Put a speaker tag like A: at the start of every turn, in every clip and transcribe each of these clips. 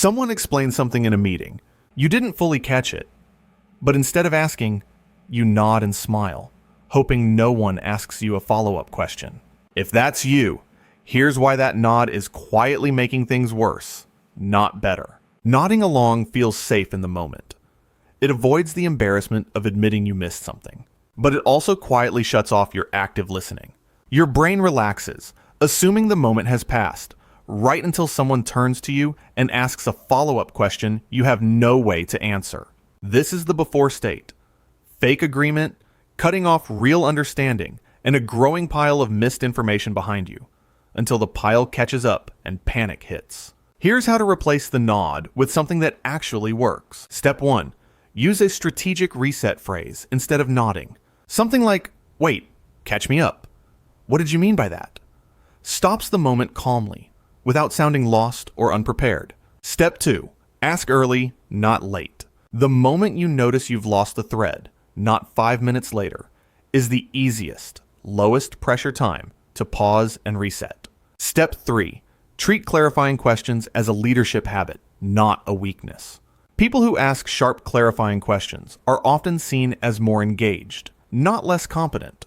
A: Someone explained something in a meeting. You didn't fully catch it, but instead of asking, you nod and smile, hoping no one asks you a follow-up question. If that's you, here's why that nod is quietly making things worse, not better. Nodding along feels safe in the moment. It avoids the embarrassment of admitting you missed something, but it also quietly shuts off your active listening. Your brain relaxes, assuming the moment has passed, right until someone turns to you and asks a follow-up question you have no way to answer. This is the before state. Fake agreement, cutting off real understanding, and a growing pile of missed information behind you, until the pile catches up and panic hits. Here's how to replace the nod with something that actually works. Step 1. Use a strategic reset phrase instead of nodding. Something like, "Wait, catch me up. What did you mean by that?" Stops the moment calmly, without sounding lost or unprepared. Step 2. Ask early, not late. The moment you notice you've lost the thread, not 5 minutes later, is the easiest, lowest pressure time to pause and reset. Step 3. Treat clarifying questions as a leadership habit, not a weakness. People who ask sharp clarifying questions are often seen as more engaged, not less competent.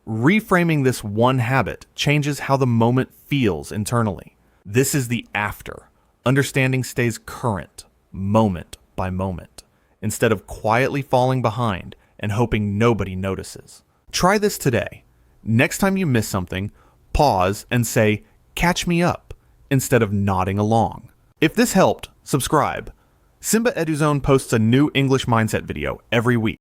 A: Reframing this one habit changes how the moment feels internally. This is the after. Understanding stays current, moment by moment, instead of quietly falling behind and hoping nobody notices. Try this today. Next time you miss something, pause and say, "Catch me up," instead of nodding along. If this helped, subscribe. Simba Eduzone posts a new English mindset video every week.